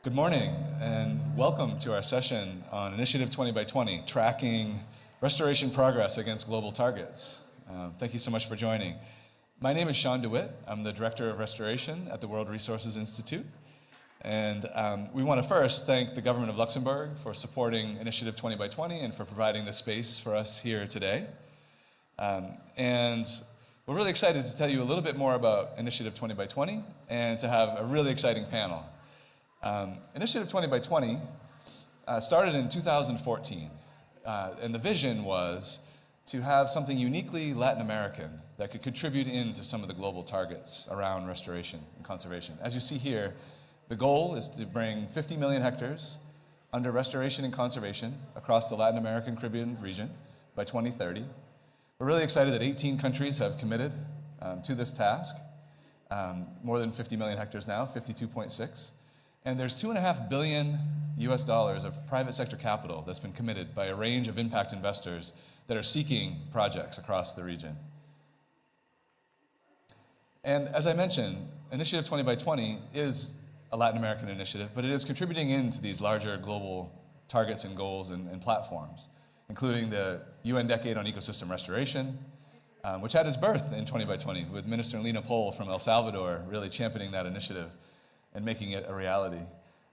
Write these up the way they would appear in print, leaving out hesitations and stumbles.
Good morning and welcome to our session on Initiative 20 by 20, tracking restoration progress against global targets. Thank you so much for joining. My name is Sean DeWitt. I'm the Director of Restoration at the World Resources Institute. And we want to first thank the government of Luxembourg for supporting Initiative 20 by 20 and for providing the space for us here today. And we're really excited to tell you a little bit more about Initiative 20 by 20 and to have a really exciting panel. Initiative 20 by 20 started in 2014, and the vision was to have something uniquely Latin American that could contribute into some of the global targets around restoration and conservation. As you see here, the goal is to bring 50 million hectares under restoration and conservation across the Latin American Caribbean region by 2030. We're really excited that 18 countries have committed to this task, more than 50 million hectares now, 52.6. And there's $2.5 billion of private sector capital that's been committed by a range of impact investors that are seeking projects across the region. And as I mentioned, Initiative 20 by 20 is a Latin American initiative, but it is contributing into these larger global targets and goals and platforms, including the UN Decade on Ecosystem Restoration, which had its birth in 20 by 20, with Minister Lena Pol from El Salvador really championing that initiative and making it a reality.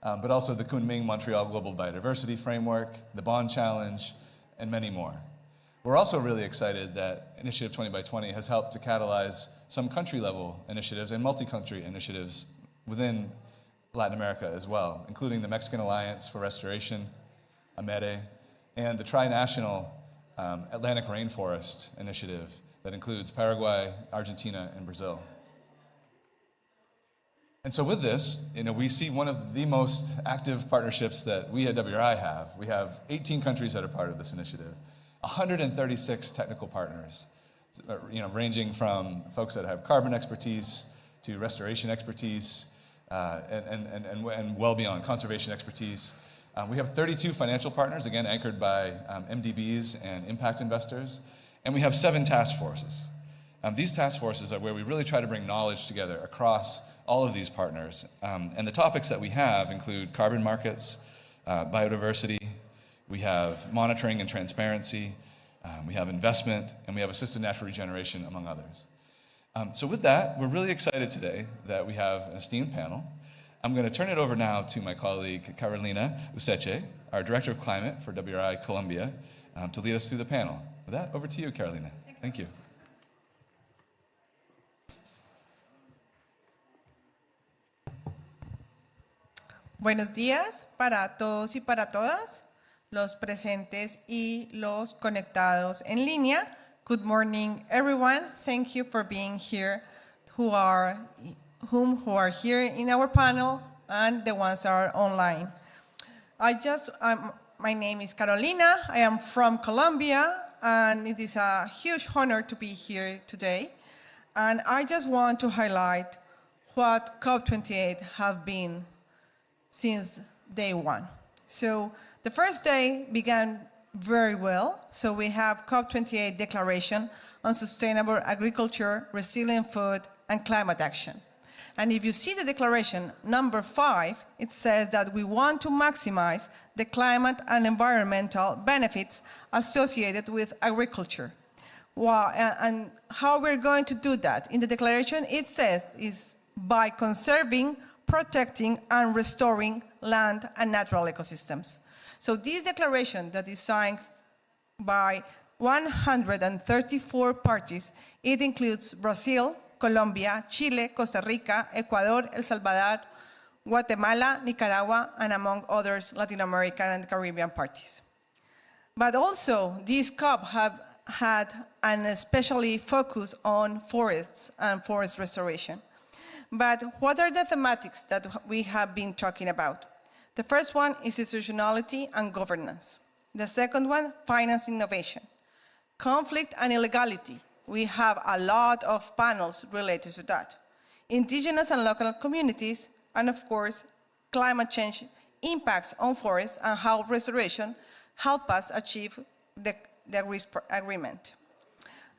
But also the Kunming-Montreal Global Biodiversity Framework, the Bond Challenge, and many more. We're also really excited that Initiative 20 by 20 has helped to catalyze some country-level initiatives and multi-country initiatives within Latin America as well, including the Mexican Alliance for Restoration, AMERE, and the tri-national Atlantic Rainforest Initiative that includes Paraguay, Argentina, and Brazil. And so with this, we see one of the most active partnerships that we at WRI have. We have 18 countries that are part of this initiative, 136 technical partners, ranging from folks that have carbon expertise to restoration expertise and well beyond conservation expertise. We have 32 financial partners, again anchored by MDBs and impact investors, and we have 7 task forces. These task forces are where we really try to bring knowledge together across all of these partners. And the topics that we have include carbon markets, biodiversity, we have monitoring and transparency, we have investment, and we have assisted natural regeneration, among others. So with that, we're really excited today that we have an esteemed panel. I'm going to turn it over now to my colleague, Carolina Useche, our Director of Climate for WRI Colombia, to lead us through the panel. With that, over to you, Carolina. Thank you. Buenos días para todos y para todas, los presentes y los conectados en línea. Good morning, everyone. Thank you for being here, who are here in our panel and the ones that are online. My name is Carolina. I am from Colombia, and it is a huge honor to be here today. And I just want to highlight what COP28 have been since day one. So the first day began very well. So we have COP28 Declaration on Sustainable Agriculture, Resilient Food, and Climate Action. And if you see the declaration, number 5, it says that we want to maximize the climate and environmental benefits associated with agriculture. Wow, and how we're going to do that? In the declaration, it says is by conserving, protecting, and restoring land and natural ecosystems. So this declaration that is signed by 134 parties, it includes Brazil, Colombia, Chile, Costa Rica, Ecuador, El Salvador, Guatemala, Nicaragua, and among others, Latin American and Caribbean parties. But also, these COP have had an especially focus on forests and forest restoration. But what are the thematics that we have been talking about? The first one is institutionality and governance. The second one, finance innovation. Conflict and illegality. We have a lot of panels related to that. Indigenous and local communities, and of course, climate change impacts on forests and how restoration help us achieve the agreement.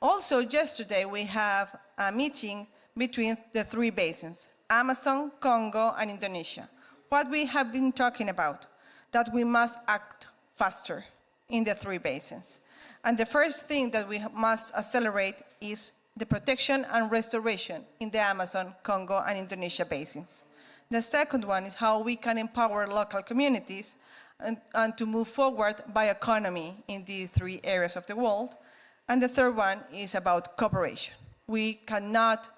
Also, yesterday we have a meeting between the 3 basins, Amazon, Congo, and Indonesia, what we have been talking about, that we must act faster in the 3 basins. And the first thing that we must accelerate is the protection and restoration in the Amazon, Congo, and Indonesia basins. The second one is how we can empower local communities and to move forward bioeconomy in these 3 areas of the world. And the third one is about cooperation. We cannot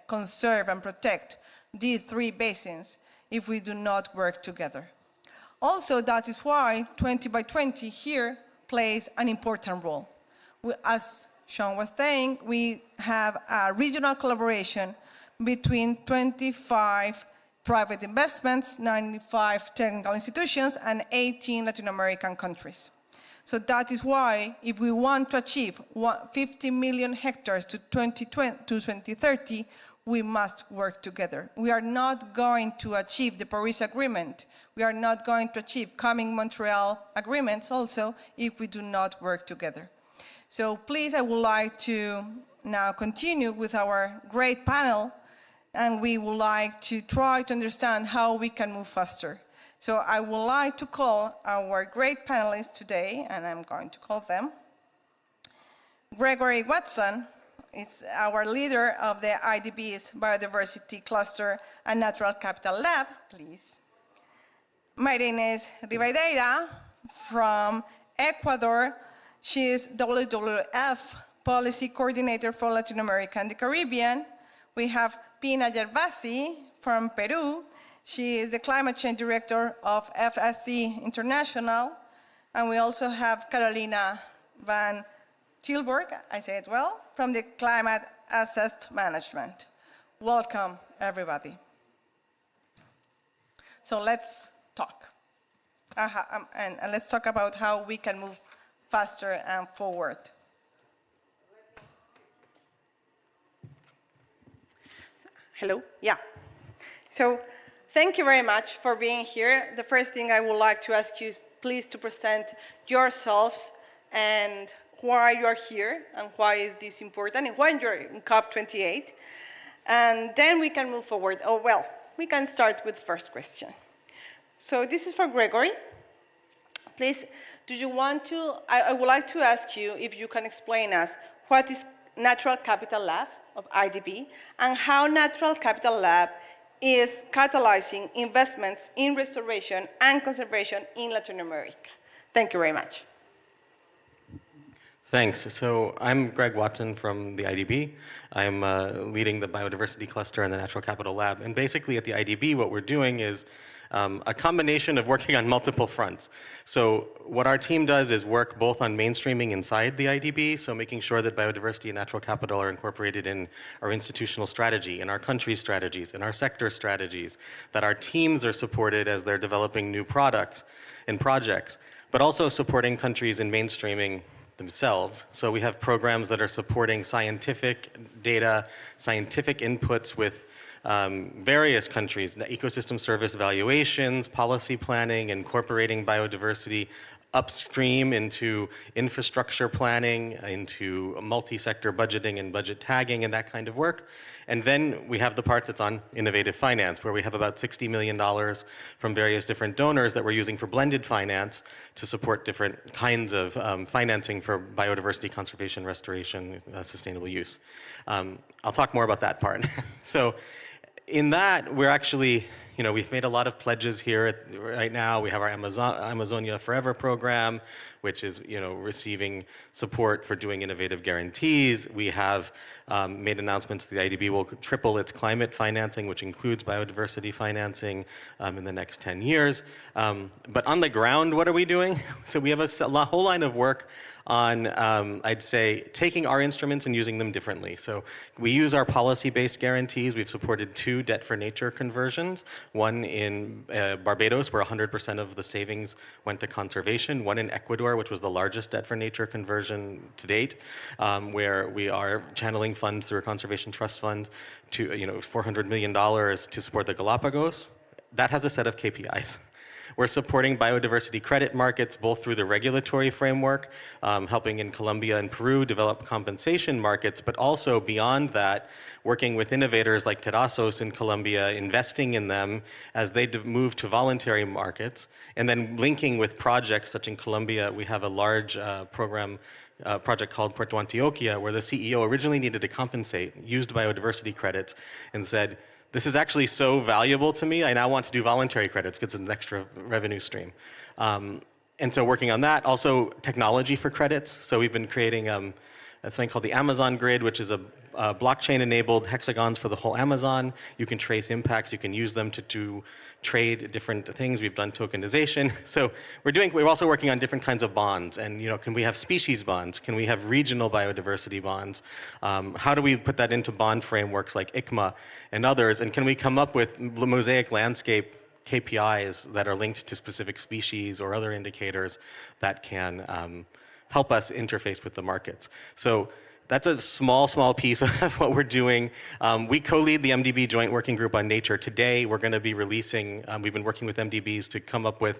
conserve and protect these 3 basins if we do not work together. Also, that is why 20 by 20 here plays an important role. As Sean was saying, we have a regional collaboration between 25 private investments, 95 technical institutions, and 18 Latin American countries. So that is why, if we want to achieve 50 million hectares to 2030, we must work together. We are not going to achieve the Paris Agreement. We are not going to achieve Kunming-Montreal agreements also if we do not work together. So please, I would like to now continue with our great panel, and we would like to try to understand how we can move faster. So I would like to call our great panelists today, and I'm going to call them. Gregory Watson is our leader of the IDB's Biodiversity Cluster and Natural Capital Lab, please. Marinés Rivadeneira from Ecuador. She is WWF Policy Coordinator for Latin America and the Caribbean. We have Pina Gervasi from Peru. She is the Climate Change Director of FSC International. And we also have Carolina van Tilburg, I say it well, from the Climate Asset Management. Welcome, everybody. So let's talk. And let's talk about how we can move faster and forward. Hello? Yeah. So thank you very much for being here. The first thing I would like to ask you is please to present yourselves and why you are here and why is this important and why you're in COP28. And then we can move forward. Oh, well, we can start with the first question. So this is for Gregory. Please, do you want to, I would like to ask you if you can explain us what is Natural Capital Lab of IDB and how Natural Capital Lab is catalyzing investments in restoration and conservation in Latin America. Thank you very much. Thanks. So I'm Greg Watson from the IDB. I'm leading the biodiversity cluster and the Natural Capital Lab. And basically at the IDB, what we're doing is a combination of working on multiple fronts. So what our team does is work both on mainstreaming inside the IDB, so making sure that biodiversity and natural capital are incorporated in our institutional strategy, in our country strategies, in our sector strategies, that our teams are supported as they're developing new products and projects, but also supporting countries in mainstreaming themselves. So we have programs that are supporting scientific data, scientific inputs with various countries, ecosystem service evaluations, policy planning, incorporating biodiversity upstream into infrastructure planning, into multi-sector budgeting and budget tagging and that kind of work. And then we have the part that's on innovative finance, where we have about $60 million from various different donors that we're using for blended finance to support different kinds of financing for biodiversity conservation, restoration, sustainable use. I'll talk more about that part. So in that, we're actually, we've made a lot of pledges here right now. We have our Amazonia Forever program, which is, receiving support for doing innovative guarantees. We have made announcements the IDB will triple its climate financing, which includes biodiversity financing in the next 10 years. But on the ground, what are we doing? So we have a whole line of work on, I'd say, taking our instruments and using them differently. So we use our policy-based guarantees. We've supported 2 debt for nature conversions, one in Barbados, where 100% of the savings went to conservation, one in Ecuador, which was the largest debt for nature conversion to date, where we are channeling funds through a conservation trust fund to, $400 million to support the Galapagos. That has a set of KPIs. We're supporting biodiversity credit markets both through the regulatory framework, helping in Colombia and Peru develop compensation markets, but also beyond that, working with innovators like Terrazos in Colombia, investing in them as they move to voluntary markets, and then linking with projects such in Colombia. We have a large project called Puerto Antioquia, where the CEO originally needed to compensate, used biodiversity credits, and said, this is actually so valuable to me, I now want to do voluntary credits because it's an extra revenue stream. And so working on that, also technology for credits. So we've been creating something called the Amazon Grid, which is a blockchain-enabled hexagons for the whole Amazon. You can trace impacts. You can use them to trade different things. We've done tokenization. So we're also working on different kinds of bonds. And can we have species bonds? Can we have regional biodiversity bonds? How do we put that into bond frameworks like ICMA and others? And can we come up with mosaic landscape KPIs that are linked to specific species or other indicators that can help us interface with the markets? So that's a small piece of what we're doing. We co-lead the MDB Joint Working Group on Nature. Today, we're going to be releasing, we've been working with MDBs to come up with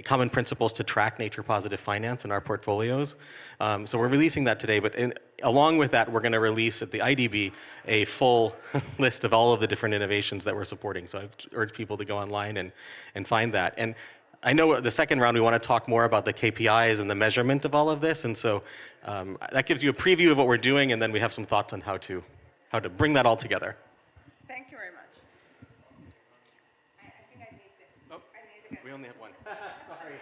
common principles to track nature-positive finance in our portfolios. So we're releasing that today, but along with that, we're going to release at the IDB a full list of all of the different innovations that we're supporting. So I urge people to go online and find that. And I know the second round we want to talk more about the KPIs and the measurement of all of this, and so that gives you a preview of what we're doing, and then we have some thoughts on how to bring that all together. Thank you very much. I think I need it. Oh, we only have one. Sorry.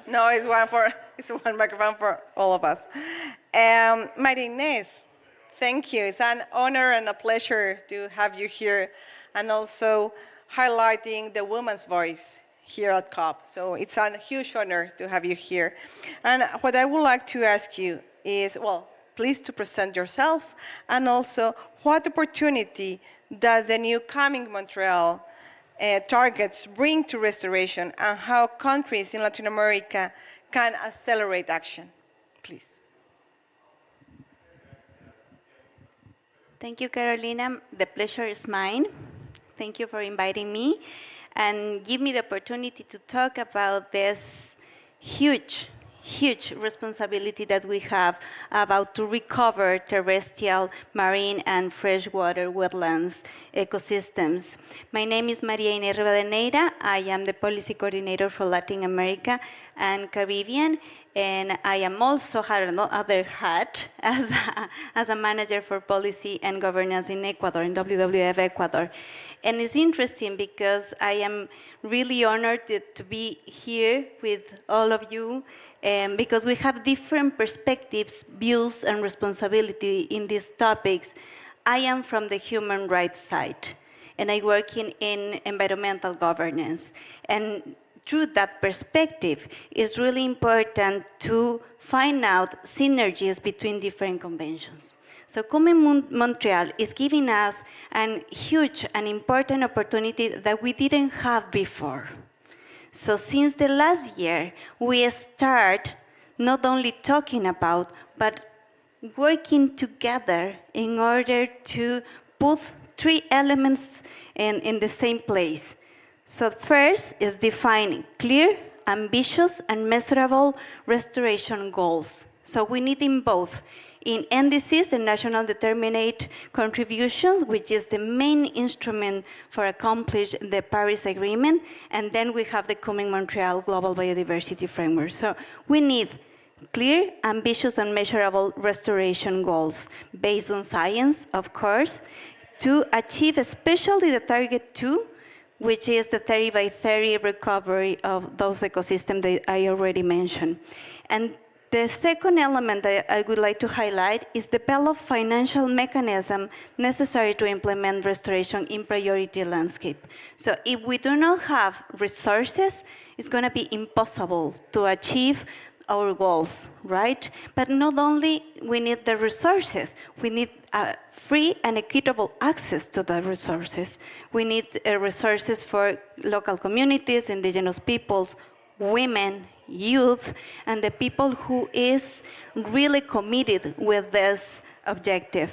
No, it's one microphone for all of us. Maria Inés, thank you. It's an honor and a pleasure to have you here, and also highlighting the woman's voice here at COP. So it's a huge honor to have you here. And what I would like to ask you is, well, please to present yourself, and also what opportunity does the new Kunming-Montreal targets bring to restoration, and how countries in Latin America can accelerate action, please. Thank you, Carolina. The pleasure is mine. Thank you for inviting me and give me the opportunity to talk about this huge responsibility that we have about to recover terrestrial, marine, and freshwater wetlands ecosystems. My name is Maria Inés Rivadeneira. I am the policy coordinator for Latin America and Caribbean, and I am also had another hat as a manager for policy and governance in Ecuador, in WWF Ecuador. And it's interesting because I am really honored to be here with all of you, because we have different perspectives, views, and responsibility in these topics. I am from the human rights side, and I work in environmental governance. And through that perspective, it's really important to find out synergies between different conventions. So Kunming-Montreal is giving us a huge and important opportunity that we didn't have before. So since the last year, we start not only talking about, but working together in order to put three elements in the same place. So first is defining clear, ambitious, and measurable restoration goals. So we need in both. In NDCs, the National Determinate Contributions, which is the main instrument for accomplishing the Paris Agreement, and then we have the Kunming-Montreal Global Biodiversity Framework. So we need clear, ambitious, and measurable restoration goals based on science, of course, to achieve especially the target 2, which is the 30 by 30 recovery of those ecosystems that I already mentioned. And the second element that I would like to highlight is develop financial mechanism necessary to implement restoration in priority landscape. So if we do not have resources, it's going to be impossible to achieve our goals, right? But not only we need the resources, we need free and equitable access to the resources. We need resources for local communities, indigenous peoples, women, youth, and the people who is really committed with this objective.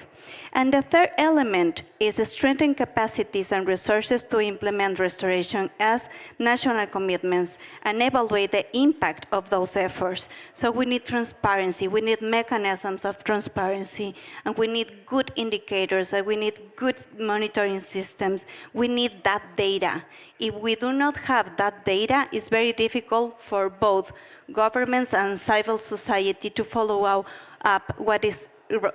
And the third element is strengthen capacities and resources to implement restoration as national commitments and evaluate the impact of those efforts. So we need transparency, we need mechanisms of transparency, and we need good indicators, and we need good monitoring systems. We need that data. If we do not have that data, it's very difficult for both governments and civil society to follow up what is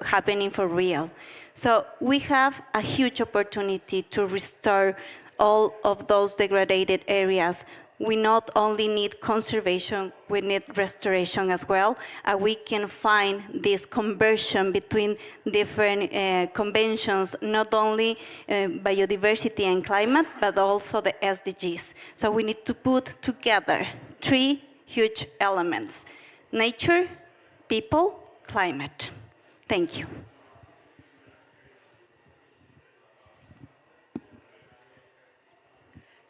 happening for real. So we have a huge opportunity to restore all of those degraded areas. We not only need conservation, we need restoration as well. We can find this conversion between different conventions, not only biodiversity and climate, but also the SDGs. So we need to put together three huge elements: nature, people, climate. Thank you.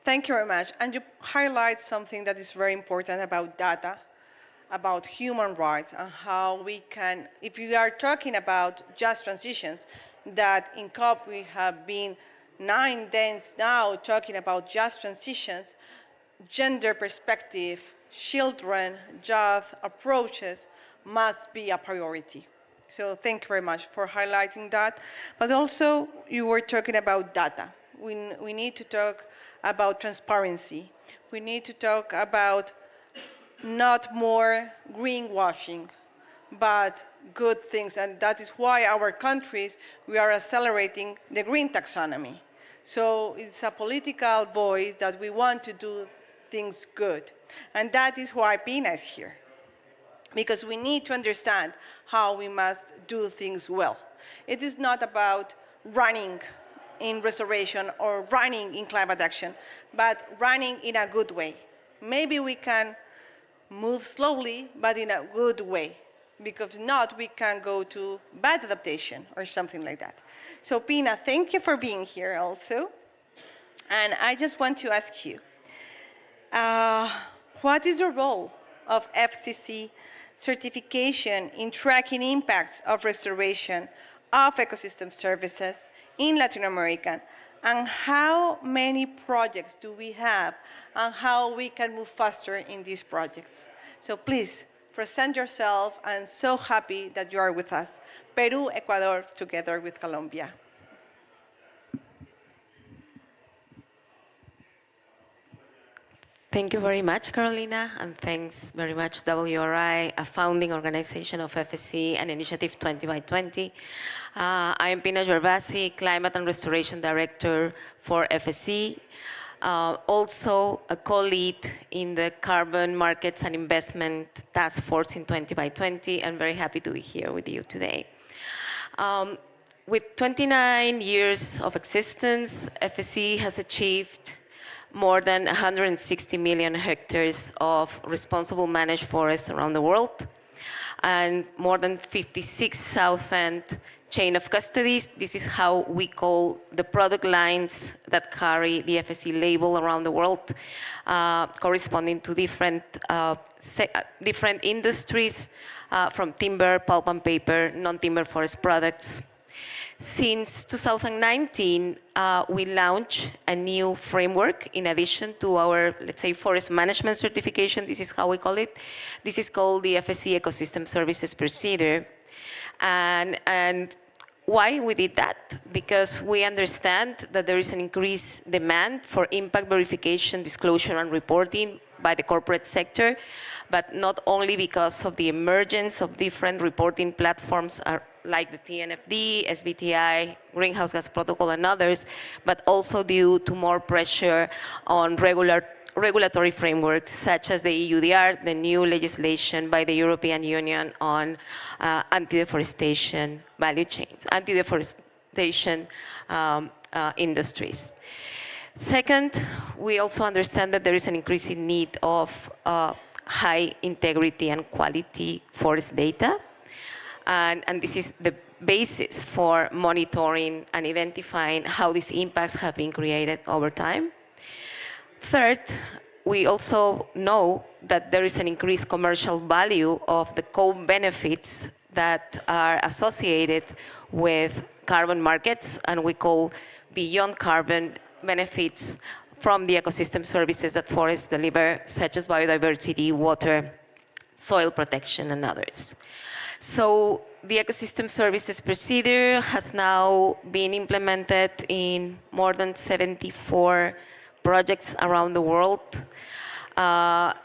Thank you very much. And you highlight something that is very important about data, about human rights, and how we can, if we are talking about just transitions, that in COP we have been 9 days now talking about just transitions, gender perspective, children, youth approaches must be a priority. So thank you very much for highlighting that. But also, you were talking about data. We need to talk about transparency. We need to talk about not more greenwashing, but good things. And that is why our countries, we are accelerating the green taxonomy. So it's a political voice that we want to do things good. And that is why PINA is here, because we need to understand how we must do things well. It is not about running in restoration or running in climate action, but running in a good way. Maybe we can move slowly, but in a good way, because if not, we can go to bad adaptation or something like that. So Pina, thank you for being here also. And I just want to ask you, what is the role of FCC certification in tracking impacts of restoration of ecosystem services in Latin America, and how many projects do we have, and how we can move faster in these projects? So please, present yourself. I'm so happy that you are with us. Peru, Ecuador, together with Colombia. Thank you very much, Carolina, and thanks very much, WRI, a founding organization of FSC and Initiative 20 by 20. I am Pina Gervasi, Climate and Restoration Director for FSC, also a co-lead in the Carbon Markets and Investment Task Force in 20 by 20, and very happy to be here with you today. With 29 years of existence, FSC has achieved more than 160 million hectares of responsible managed forests around the world, and more than 56,000 chain of custodies. This is how we call the product lines that carry the FSC label around the world, corresponding to different industries, from timber, pulp and paper, non-timber forest products. Since 2019, we launched a new framework in addition to our, let's say, forest management certification. This is how we call it. This is called the FSC Ecosystem Services Procedure. And why we did that? Because we understand that there is an increased demand for impact verification, disclosure, and reporting by the corporate sector, but not only because of the emergence of different reporting platforms like the TNFD, SBTI, Greenhouse Gas Protocol, and others, but also due to more pressure on regulatory frameworks, such as the EUDR, the new legislation by the European Union on anti-deforestation value chains, anti-deforestation industries. Second, we also understand that there is an increasing need of high integrity and quality forest data. And this is the basis for monitoring and identifying how these impacts have been created over time. Third, we also know that there is an increased commercial value of the co-benefits that are associated with carbon markets, and we call beyond carbon benefits from the ecosystem services that forests deliver, such as biodiversity, water, soil protection, and others. So the ecosystem services procedure has now been implemented in more than 74 projects around the world.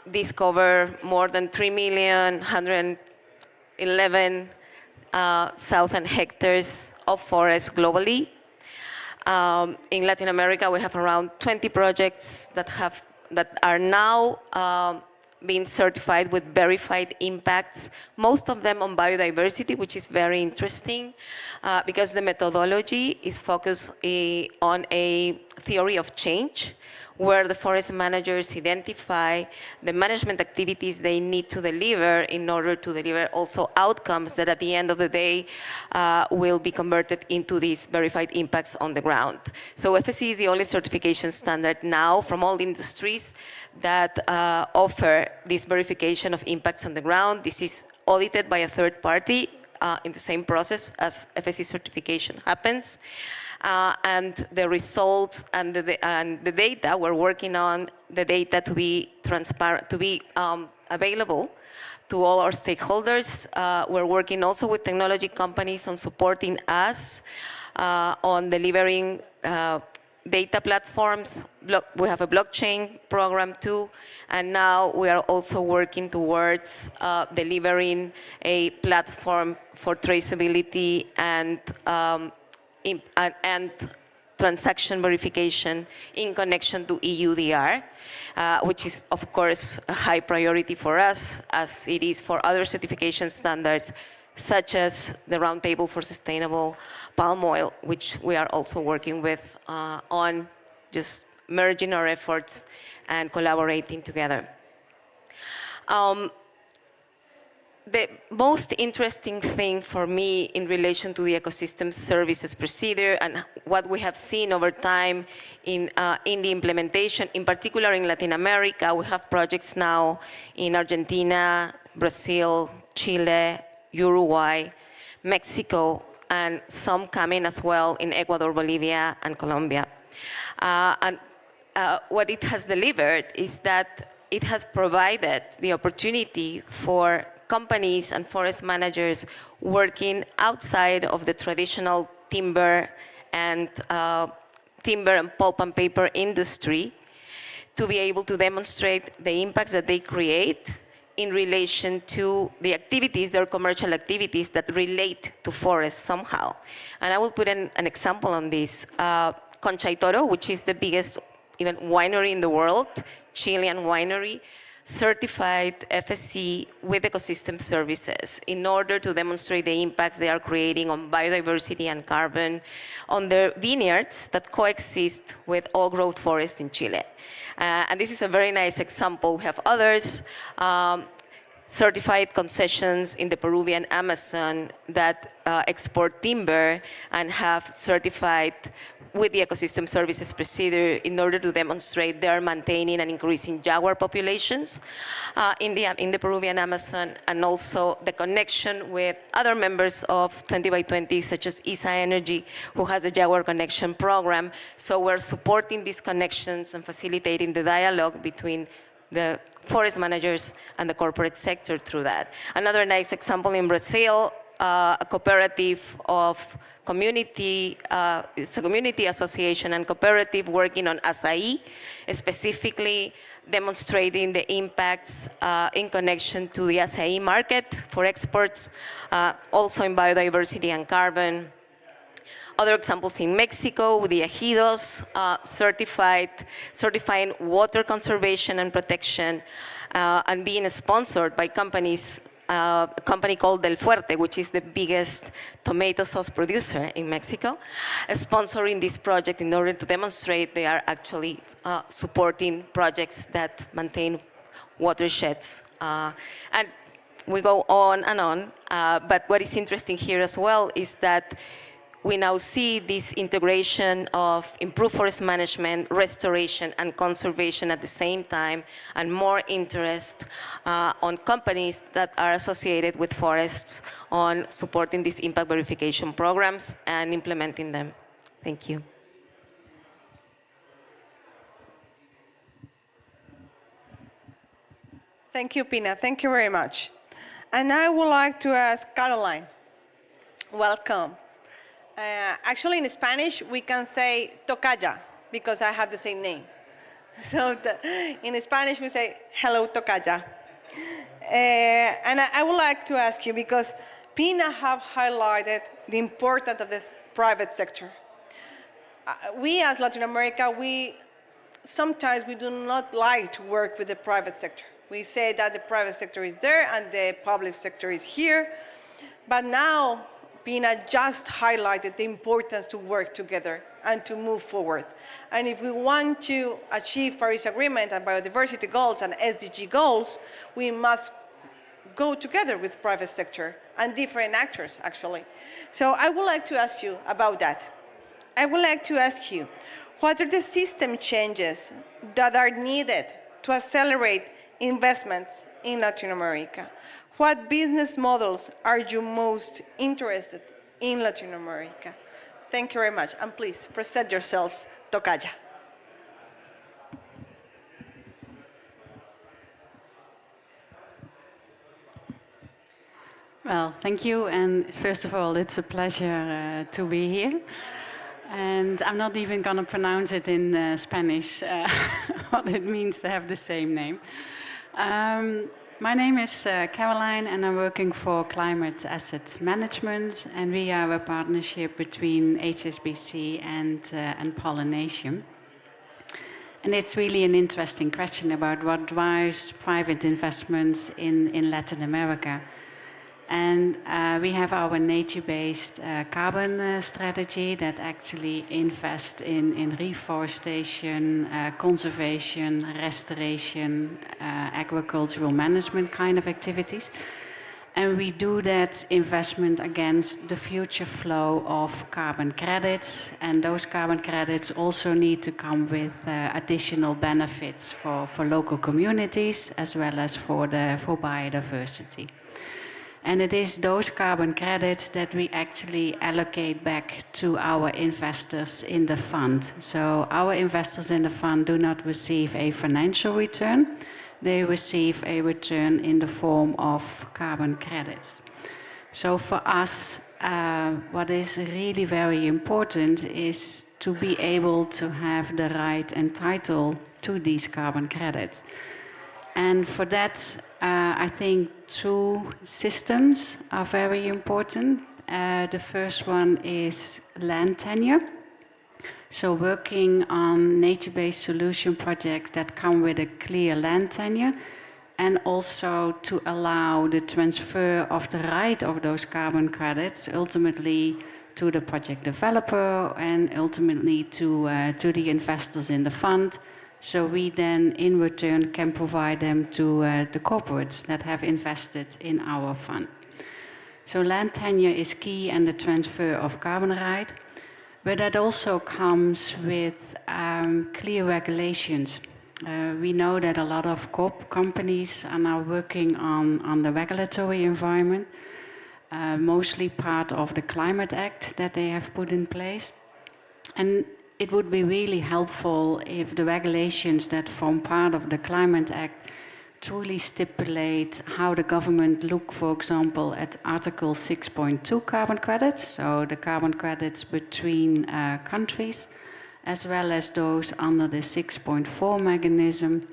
These cover more than 3,111,000 hectares of forests globally. In Latin America, we have around 20 projects that are now being certified with verified impacts, most of them on biodiversity, which is very interesting because the methodology is focused on a theory of change, where the forest managers identify the management activities they need to deliver in order to deliver also outcomes that at the end of the day will be converted into these verified impacts on the ground. So FSC is the only certification standard now from all industries that offer this verification of impacts on the ground. This is audited by a third party in the same process as FSC certification happens. And the results and the data, we're working on the data to be transparent, to be available to all our stakeholders. We're working also with technology companies on supporting us on delivering data platforms. We have a blockchain program too, and now we are also working towards delivering a platform for traceability and transaction verification in connection to EUDR, which is, of course, a high priority for us, as it is for other certification standards, such as the Roundtable for Sustainable Palm Oil, which we are also working with on just merging our efforts and collaborating together. The most interesting thing for me in relation to the ecosystem services procedure and what we have seen over time in the implementation, in particular in Latin America, we have projects now in Argentina, Brazil, Chile, Uruguay, Mexico, and some coming as well in Ecuador, Bolivia, and Colombia. What it has delivered is that it has provided the opportunity for companies and forest managers working outside of the traditional timber and pulp and paper industry to be able to demonstrate the impacts that they create in relation to the activities, their commercial activities that relate to forests somehow. And I will put an example on this. Concha y Toro, which is the biggest even winery in the world, Chilean winery, certified FSC with ecosystem services in order to demonstrate the impacts they are creating on biodiversity and carbon on their vineyards that coexist with all growth forests in Chile. And this is a very nice example. We have others, certified concessions in the Peruvian Amazon that export timber and have certified with the ecosystem services procedure in order to demonstrate they are maintaining and increasing jaguar populations in the Peruvian Amazon, and also the connection with other members of 20 by 20, such as ISA Energy, who has a jaguar connection program. So we're supporting these connections and facilitating the dialogue between the forest managers and the corporate sector through that. Another nice example in Brazil, a cooperative of community, it's a community association and cooperative working on acai, specifically demonstrating the impacts in connection to the acai market for exports, also in biodiversity and carbon. Other examples in Mexico with the ejidos, certifying water conservation and protection, and being sponsored by companies, a company called Del Fuerte, which is the biggest tomato sauce producer in Mexico, sponsoring this project in order to demonstrate they are actually supporting projects that maintain watersheds. And we go on and on, but what is interesting here as well is that we now see this integration of improved forest management, restoration, and conservation at the same time, and more interest on companies that are associated with forests on supporting these impact verification programs and implementing them. Thank you. Thank you, Pina. Thank you very much. And I would like to ask Caroline, welcome. Actually, in Spanish, we can say tocaya, because I have the same name. So in Spanish, we say, hello, tocaya. And I would like to ask you, because Pina have highlighted the importance of this private sector. We as Latin America, sometimes we do not like to work with the private sector. We say that the private sector is there and the public sector is here. But now, Pina just highlighted the importance to work together and to move forward. And if we want to achieve Paris Agreement and biodiversity goals and SDG goals, we must go together with private sector and different actors, actually. So I would like to ask you about that. I would like to ask you, what are the system changes that are needed to accelerate investments in Latin America? What business models are you most interested in Latin America? Thank you very much. And please present yourselves, Tocaya. Well, thank you. And first of all, it's a pleasure to be here. And I'm not even going to pronounce it in Spanish, what it means to have the same name. My name is Caroline, and I'm working for Climate Asset Management, and we are a partnership between HSBC and Pollination. And it's really an interesting question about what drives private investments in Latin America. And we have our nature-based carbon strategy that actually invests in reforestation, conservation, restoration, agricultural management kind of activities. And we do that investment against the future flow of carbon credits. And those carbon credits also need to come with additional benefits for local communities as well as for biodiversity. And it is those carbon credits that we actually allocate back to our investors in the fund. So our investors in the fund do not receive a financial return. They receive a return in the form of carbon credits. So for us, what is really very important is to be able to have the right entitle to these carbon credits. And for that, I think two systems are very important. The first one is land tenure. So working on nature-based solution projects that come with a clear land tenure, and also to allow the transfer of the right of those carbon credits ultimately to the project developer and ultimately to the investors in the fund. So we then, in return, can provide them to the corporates that have invested in our fund. So land tenure is key, and the transfer of carbon right. But that also comes with clear regulations. We know that a lot of companies are now working on the regulatory environment, mostly part of the Climate Act that they have put in place. And it would be really helpful if the regulations that form part of the Climate Act truly stipulate how the government look, for example, at Article 6.2 carbon credits, so the carbon credits between countries, as well as those under the 6.4 mechanism.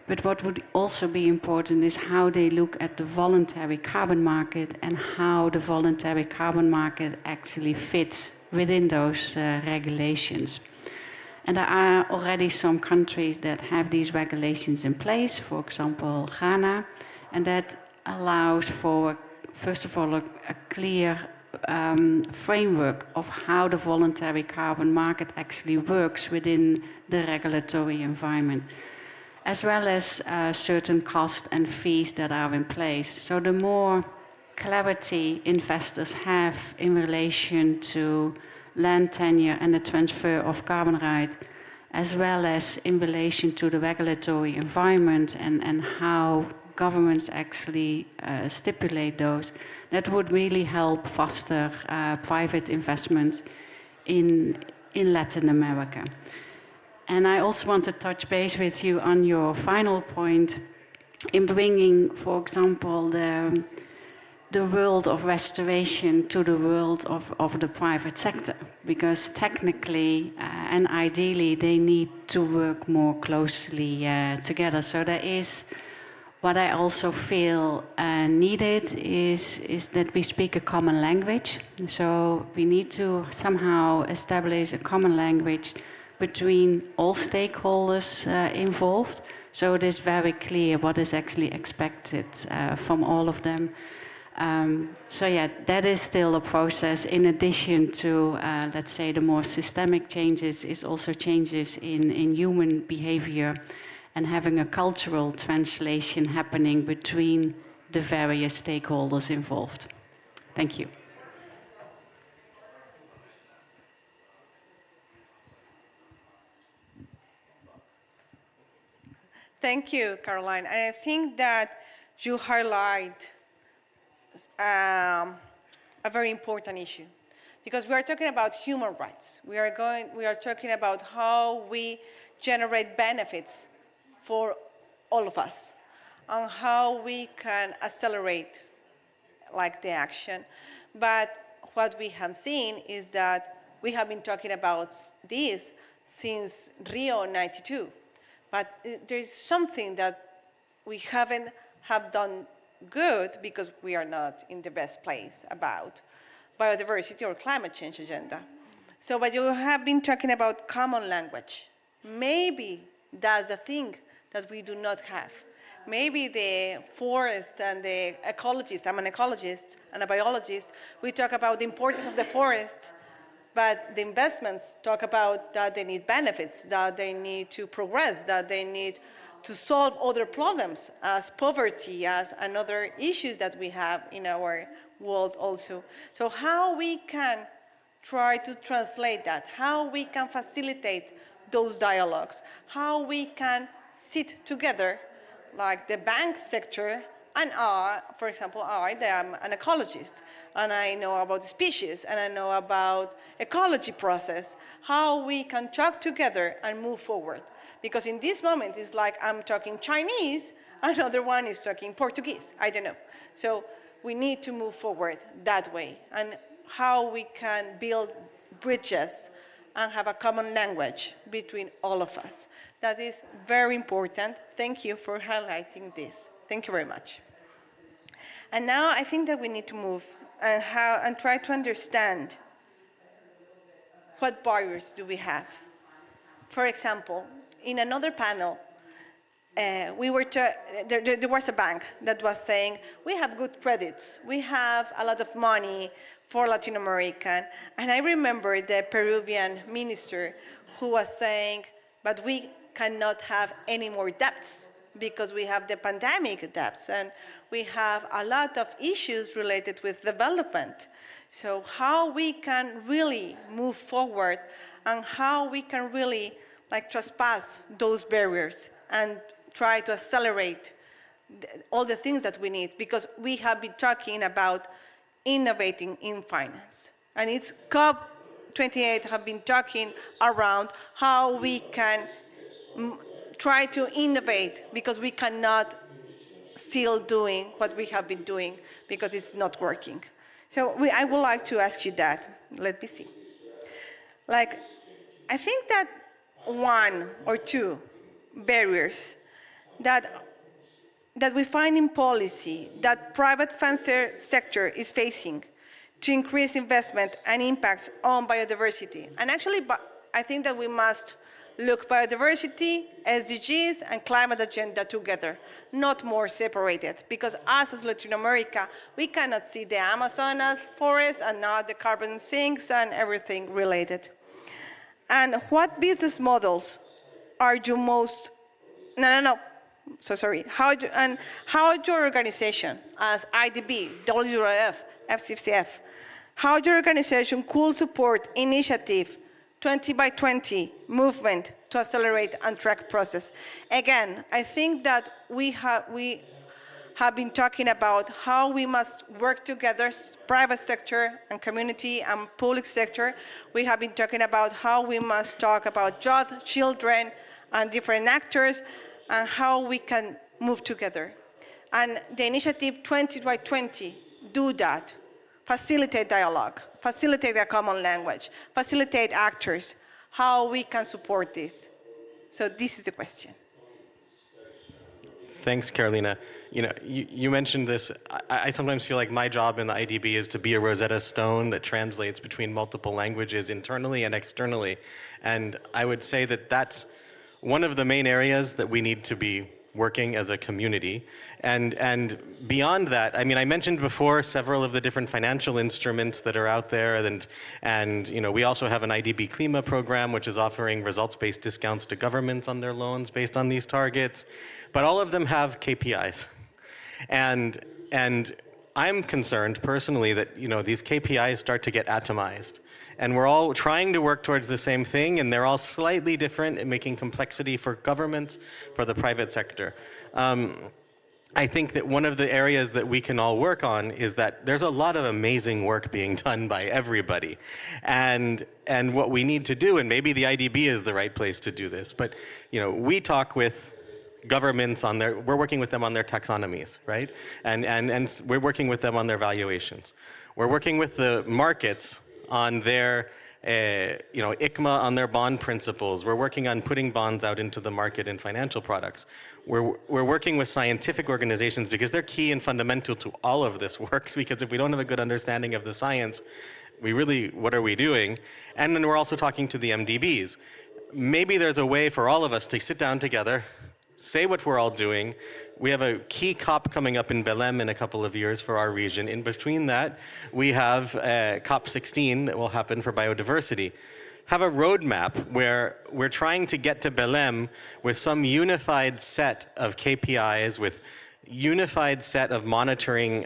But what would also be important is how they look at the voluntary carbon market and how the voluntary carbon market actually fits within those regulations. And there are already some countries that have these regulations in place, for example, Ghana, and that allows for, first of all, a clear framework of how the voluntary carbon market actually works within the regulatory environment, as well as certain costs and fees that are in place. So the more clarity investors have in relation to land tenure and the transfer of carbon right, as well as in relation to the regulatory environment and how governments actually stipulate those, that would really help foster private investment in Latin America. And I also want to touch base with you on your final point in bringing, for example, the world of restoration to the world of the private sector, because technically and ideally they need to work more closely together. So there is, what I also feel needed is that we speak a common language. So we need to somehow establish a common language between all stakeholders involved, so it is very clear what is actually expected from all of them. So yeah, that is still a process. In addition to, let's say, the more systemic changes, is also changes in human behavior and having a cultural translation happening between the various stakeholders involved. Thank you. Thank you, Caroline. And I think that you highlight a very important issue, because we are talking about human rights. We are talking about how we generate benefits for all of us, and how we can accelerate the action. But what we have seen is that we have been talking about this since Rio '92. But there is something that we haven't done good, because we are not in the best place about biodiversity or climate change agenda. So, but you have been talking about common language. Maybe that's a thing that we do not have. Maybe the forest and the ecologists, I'm an ecologist and a biologist, we talk about the importance of the forest, but the investments talk about that they need benefits, that they need to progress, that they need to solve other problems as poverty, as another issues that we have in our world also. So how we can try to translate that, how we can facilitate those dialogues, how we can sit together, like the bank sector, and for example, I am an ecologist, and I know about species, and I know about ecology process, how we can talk together and move forward. Because in this moment, it's like I'm talking Chinese, another one is talking Portuguese, I don't know. So we need to move forward that way, and how we can build bridges and have a common language between all of us. That is very important. Thank you for highlighting this. Thank you very much. And now I think that we need to move and try to understand what barriers do we have. For example, in another panel, there was a bank that was saying, we have good credits, we have a lot of money for Latin America. And I remember the Peruvian minister who was saying, but we cannot have any more debts because we have the pandemic debts and we have a lot of issues related with development. So how we can really move forward and how we can really trespass those barriers and try to accelerate all the things that we need, because we have been talking about innovating in finance. And it's COP28 have been talking around how we can try to innovate, because we cannot still doing what we have been doing because it's not working. So I would like to ask you that. Let me see. I think that one or two barriers that we find in policy that private sector is facing to increase investment and impacts on biodiversity. And actually, I think that we must look biodiversity, SDGs, and climate agenda together, not more separated, because us as Latin America, we cannot see the Amazonas forest and not the carbon sinks and everything related. And what business models are you most, how your organization, as IDB, WRF, FCCF, how your organization could support initiative 20 by 20 movement to accelerate and track process. Again, I think that we have been talking about how we must work together, private sector and community and public sector. We have been talking about how we must talk about youth, children, and different actors, and how we can move together. And the initiative 20 by 20 do that. Facilitate dialogue, facilitate a common language, facilitate actors, how we can support this. So this is the question. Thanks, Carolina. You mentioned this. I sometimes feel like my job in the IDB is to be a Rosetta Stone that translates between multiple languages internally and externally. And I would say that that's one of the main areas that we need to be working as a community. And beyond that, I mean, I mentioned before several of the different financial instruments that are out there, and we also have an IDB Klima program, which is offering results-based discounts to governments on their loans based on these targets. But all of them have KPIs. And I'm concerned personally that these KPIs start to get atomized. And we're all trying to work towards the same thing, and they're all slightly different in making complexity for governments, for the private sector. I think that one of the areas that we can all work on is that there's a lot of amazing work being done by everybody. And what we need to do, and maybe the IDB is the right place to do this, but we talk with governments we're working with them on their taxonomies, right? And we're working with them on their valuations. We're working with the markets on their, ICMA on their bond principles. We're working on putting bonds out into the market in financial products. We're working with scientific organizations because they're key and fundamental to all of this work, because if we don't have a good understanding of the science, what are we doing? And then we're also talking to the MDBs. Maybe there's a way for all of us to sit down together, say what we're all doing. We have a key COP coming up in Belém in a couple of years for our region. In between that, we have COP16 that will happen for biodiversity. Have a roadmap where we're trying to get to Belém with some unified set of KPIs, with unified set of monitoring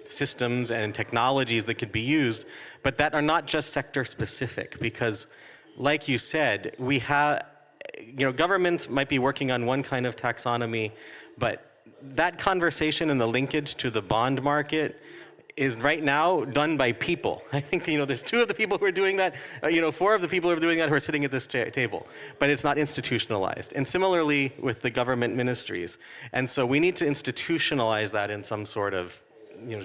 systems and technologies that could be used, but that are not just sector specific, because like you said, we have, governments might be working on one kind of taxonomy, but that conversation and the linkage to the bond market is right now done by people. I think, there's 2 of the people who are doing that, 4 of the people who are doing that who are sitting at this table, but it's not institutionalized. And similarly with the government ministries. And so we need to institutionalize that in some sort of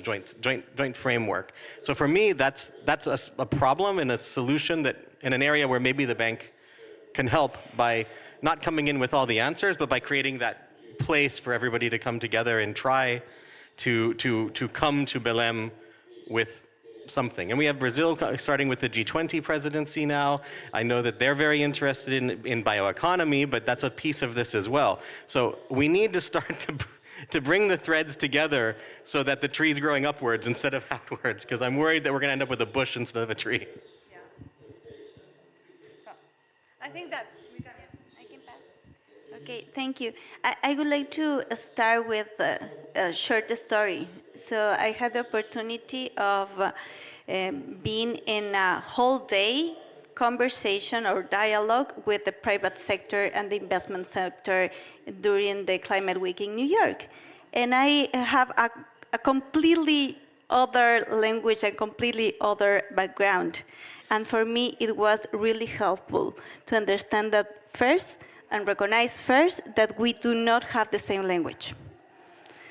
joint framework. So for me, that's a problem and a solution that in an area where maybe the bank can help by not coming in with all the answers, but by creating that place for everybody to come together and try to come to Belém with something. And we have Brazil starting with the G20 presidency now. I know that they're very interested in bioeconomy, but that's a piece of this as well. So we need to start to bring the threads together so that the tree's growing upwards instead of outwards, because I'm worried that we're going to end up with a bush instead of a tree. Yeah. I think that we can. I can pass. Okay, thank you. I would like to start with a short story. So I had the opportunity of being in a whole day conversation or dialogue with the private sector and the investment sector during the Climate Week in New York. And I have a completely other language and completely other background. And for me, it was really helpful to understand that first and recognize first that we do not have the same language.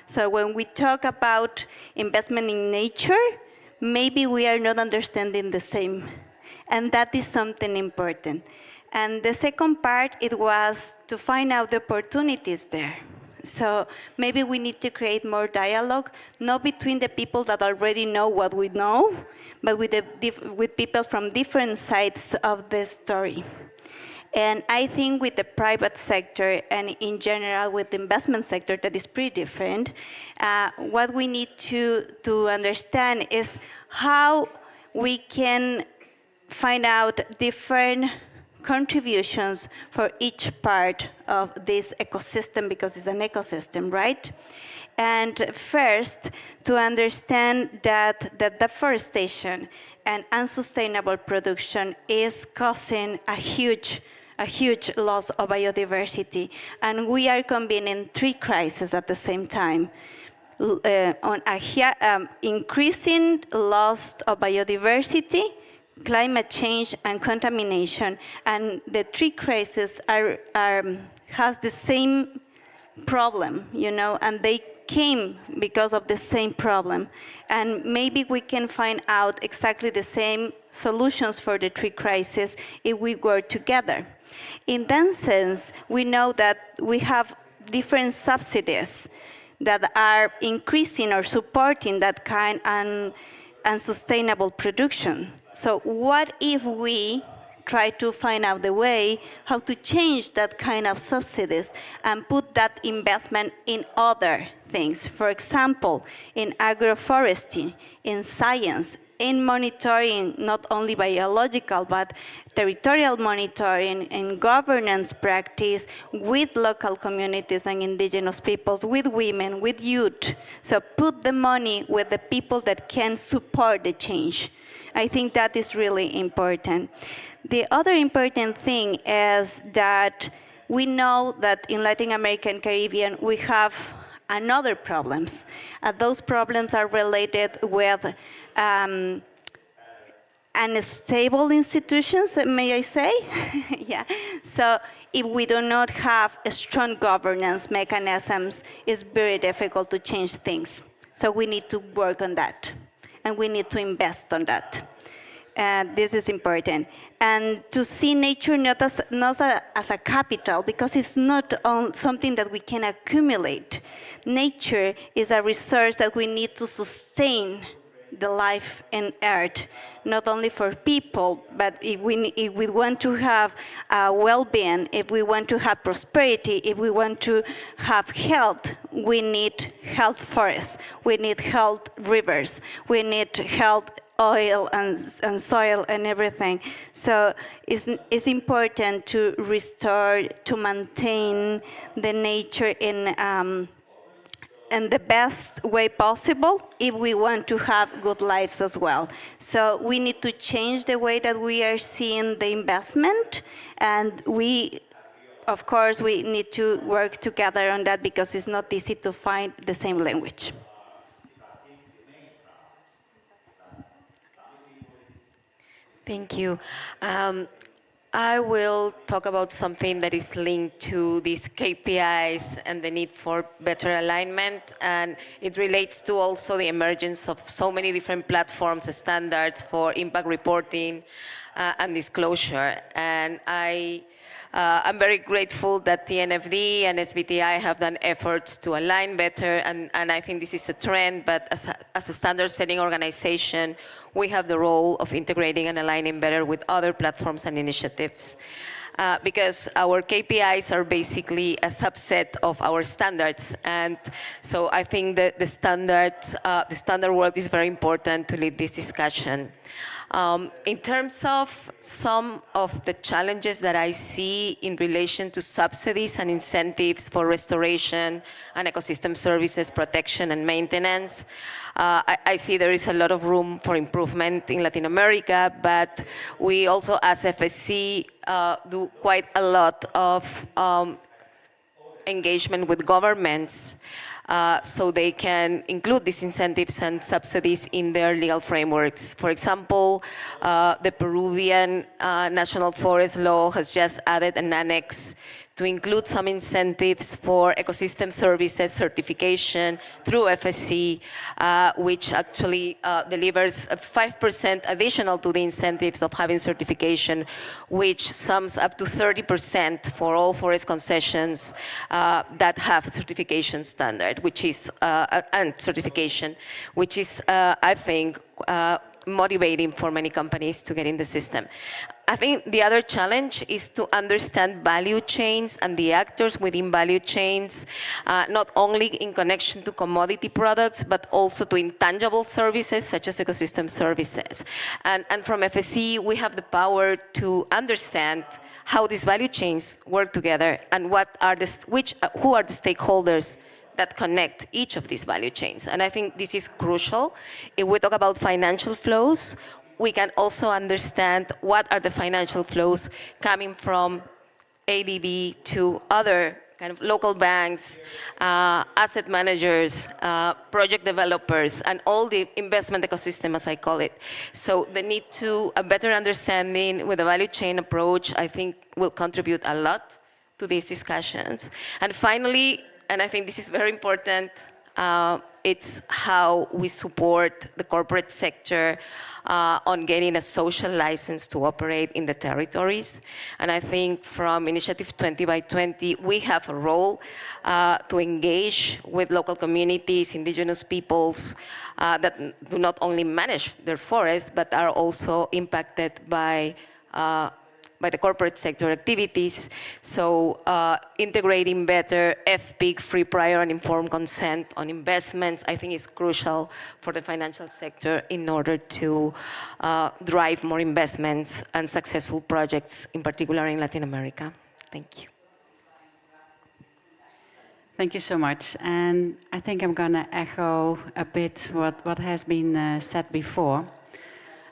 So when we talk about investment in nature, maybe we are not understanding the same. And that is something important. And the second part, it was to find out the opportunities there. So maybe we need to create more dialogue, not between the people that already know what we know, but with people from different sides of the story. And I think with the private sector and in general with the investment sector that is pretty different, what we need to understand is how we can find out different contributions for each part of this ecosystem, because it's an ecosystem, right? And first, to understand that the deforestation and unsustainable production is causing a huge loss of biodiversity. And we are combining three crises at the same time. Increasing loss of biodiversity, climate change, and contamination. And the three crises has the same problem, and they came because of the same problem. And maybe we can find out exactly the same solutions for the three crises if we work together. In that sense, we know that we have different subsidies that are increasing or supporting that kind of unsustainable production. So what if we try to find out the way how to change that kind of subsidies and put that investment in other things? For example, in agroforestry, in science, in monitoring, not only biological, but territorial monitoring, in governance practice with local communities and indigenous peoples, with women, with youth. So put the money with the people that can support the change. I think that is really important. The other important thing is that we know that in Latin America and Caribbean, we have another problems. Those problems are related with unstable institutions, may I say? Yeah. So if we do not have a strong governance mechanisms, it's very difficult to change things. So we need to work on that, and we need to invest on that. This is important. And to see nature not as a capital, because it's not something that we can accumulate. Nature is a resource that we need to sustain the life in Earth, not only for people, but if we want to have well-being, if we want to have prosperity, if we want to have health, we need health forests, we need health rivers, we need health oil and soil and everything. So it's important to restore, to maintain the nature in the best way possible if we want to have good lives as well. So we need to change the way that we are seeing the investment, and of course, we need to work together on that because it's not easy to find the same language. Thank you. I will talk about something that is linked to these KPIs and the need for better alignment, and it relates to also the emergence of so many different platforms, standards for impact reporting and disclosure. And I'm very grateful that TNFD and SBTI have done efforts to align better, and I think this is a trend, but as a standard-setting organization, we have the role of integrating and aligning better with other platforms and initiatives. Because our KPIs are basically a subset of our standards, and so I think that the standard work is very important to lead this discussion. In terms of some of the challenges that I see in relation to subsidies and incentives for restoration and ecosystem services, protection and maintenance, I see there is a lot of room for improvement in Latin America, but we also as FSC do quite a lot of engagement with governments so they can include these incentives and subsidies in their legal frameworks. For example, the Peruvian National Forest Law has just added an annex to include some incentives for ecosystem services certification through FSC, which actually delivers 5% additional to the incentives of having certification, which sums up to 30% for all forest concessions that have certification standard, which is, and certification, which is, I think, motivating for many companies to get in the system. I think the other challenge is to understand value chains and the actors within value chains, not only in connection to commodity products, but also to intangible services such as ecosystem services. And from FSC, we have the power to understand how these value chains work together and who are the stakeholders that connect each of these value chains. And I think this is crucial. If we talk about financial flows, we can also understand what are the financial flows coming from ADB to other kind of local banks, asset managers, project developers, and all the investment ecosystem, as I call it. So the need to a better understanding with a value chain approach, I think, will contribute a lot to these discussions. And finally, and I think this is very important, it's how we support the corporate sector on getting a social license to operate in the territories. And I think from Initiative 20 by 20, we have a role to engage with local communities, indigenous peoples that do not only manage their forests, but are also impacted by the corporate sector activities. So integrating better FPIC, free, prior, and informed consent on investments, I think is crucial for the financial sector in order to drive more investments and successful projects, in particular in Latin America. Thank you. Thank you so much. And I think I'm going to echo a bit what has been said before.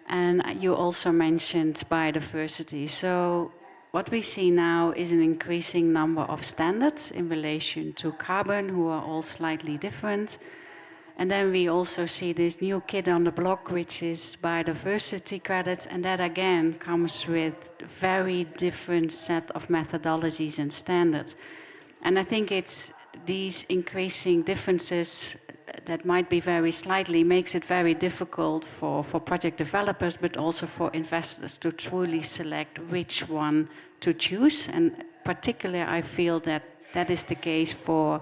And you also mentioned biodiversity. So what we see now is an increasing number of standards in relation to carbon, who are all slightly different. And then we also see this new kid on the block, which is biodiversity credits. And that again comes with very different set of methodologies and standards. And I think it's these increasing differences that might be very slightly makes it very difficult for project developers, but also for investors to truly select which one to choose. And particularly, I feel that that is the case for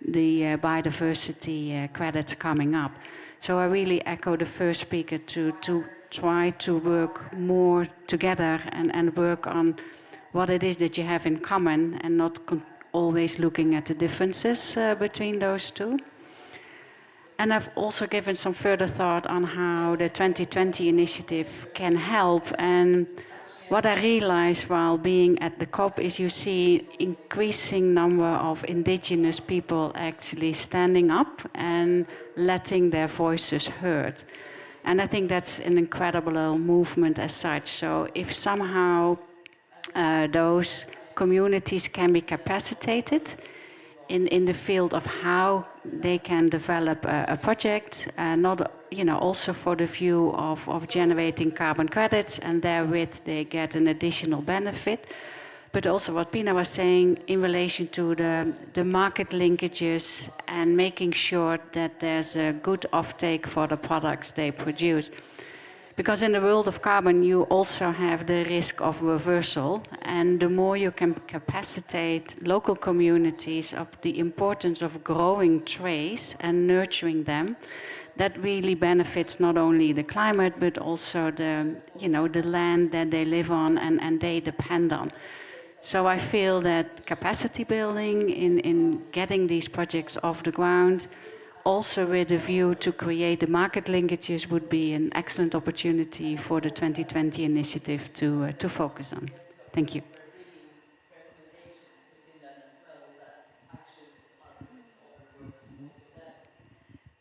the biodiversity credits coming up. So I really echo the first speaker to try to work more together and work on what it is that you have in common and not always looking at the differences between those two. And I've also given some further thought on how the 2020 initiative can help. And what I realized while being at the COP is you see increasing number of indigenous people actually standing up and letting their voices heard. And I think that's an incredible movement as such. So if somehow those communities can be capacitated in the field of how they can develop a project, also for the view of generating carbon credits, and therewith they get an additional benefit. But also what Pina was saying in relation to the market linkages and making sure that there's a good offtake for the products they produce. Because in the world of carbon, you also have the risk of reversal. And the more you can capacitate local communities of the importance of growing trees and nurturing them, that really benefits not only the climate, but also the land that they live on and they depend on. So I feel that capacity building in getting these projects off the ground, also with a view to create the market linkages, would be an excellent opportunity for the 2020 initiative to focus on. Thank you.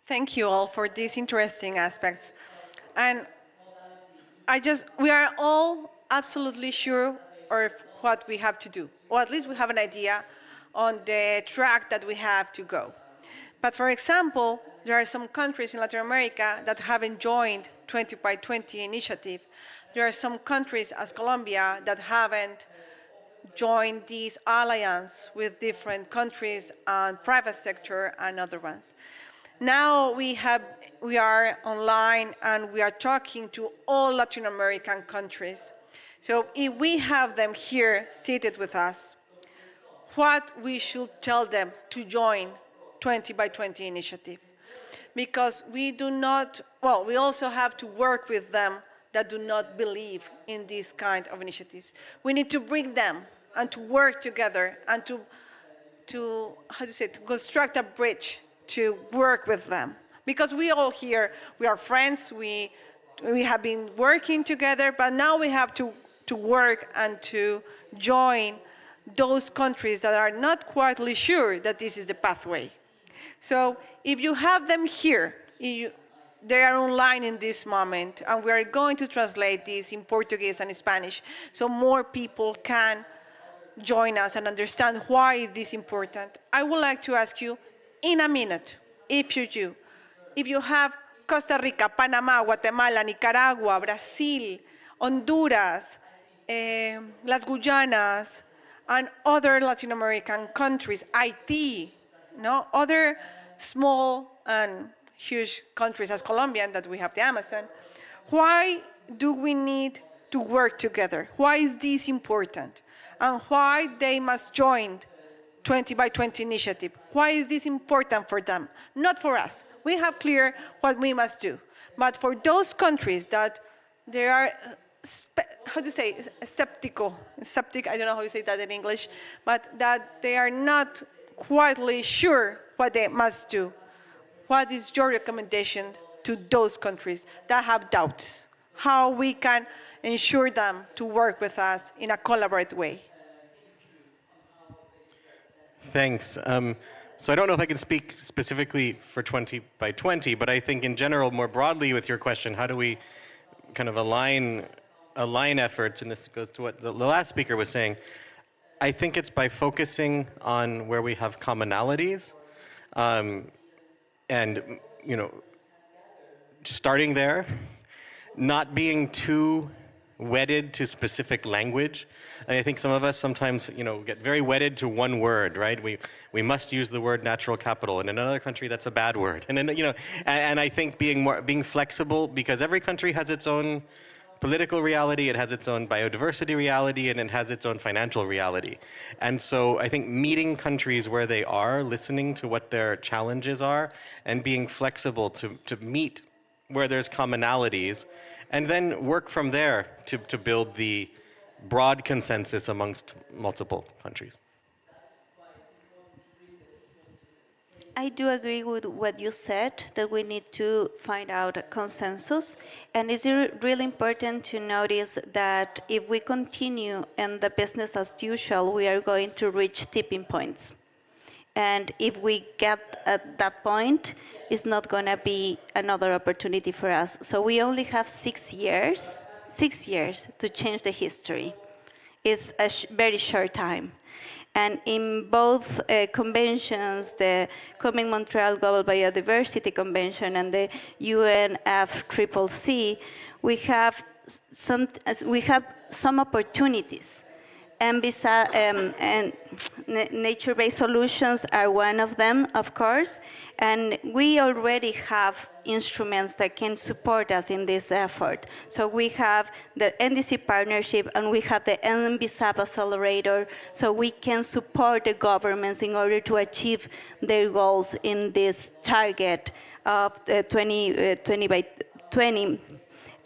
Thank you all for these interesting aspects. And we are all absolutely sure of what we have to do, or at least we have an idea on the track that we have to go. But for example, there are some countries in Latin America that haven't joined 20 by 20 initiative. There are some countries as Colombia that haven't joined this alliance with different countries and private sector and other ones. Now we are online and we are talking to all Latin American countries. So if we have them here seated with us, what we should tell them to join 20 by 20 initiative? Because we also have to work with them that do not believe in these kind of initiatives. We need to bring them and to work together and to construct a bridge to work with them. Because we all here, we are friends, we have been working together, but now we have to to work and to join those countries that are not quietly sure that this is the pathway. So if you have them here, they are online in this moment, and we are going to translate this in Portuguese and Spanish so more people can join us and understand why is this important. I would like to ask you in a minute, if you have Costa Rica, Panama, Guatemala, Nicaragua, Brazil, Honduras, Las Guyanas, and other Latin American countries, Haiti, other small and huge countries as Colombia, and that we have the Amazon. Why do we need to work together? Why is this important? And why they must join 20 by 20 initiative? Why is this important for them? Not for us. We have clear what we must do. But for those countries that they are, how to say, septic, I don't know how you say that in English, but that they are not quietly sure what they must do. What is your recommendation to those countries that have doubts? How we can ensure them to work with us in a collaborative way? Thanks. So I don't know if I can speak specifically for 20 by 20, but I think in general, more broadly with your question, how do we kind of align efforts, and this goes to what the last speaker was saying, I think it's by focusing on where we have commonalities, and starting there, not being too wedded to specific language. I think some of us sometimes, get very wedded to one word, right? We must use the word natural capital, and in another country that's a bad word. And then, and I think being flexible, because every country has its own political reality, it has its own biodiversity reality, and it has its own financial reality. And so I think meeting countries where they are, listening to what their challenges are, and being flexible to meet where there's commonalities, and then work from there to build the broad consensus amongst multiple countries. I do agree with what you said, that we need to find out a consensus. And it's really important to notice that if we continue in the business as usual, we are going to reach tipping points. And if we get at that point, it's not going to be another opportunity for us. So we only have 6 years to change the history. It's a very short time. And in both conventions, the Kunming-Montreal Global Biodiversity Convention and the UNFCCC, we have some opportunities. And nature-based solutions are one of them, of course, and we already have instruments that can support us in this effort. So we have the NDC partnership, and we have the NBSAP accelerator, so we can support the governments in order to achieve their goals in this target of 20 by 20.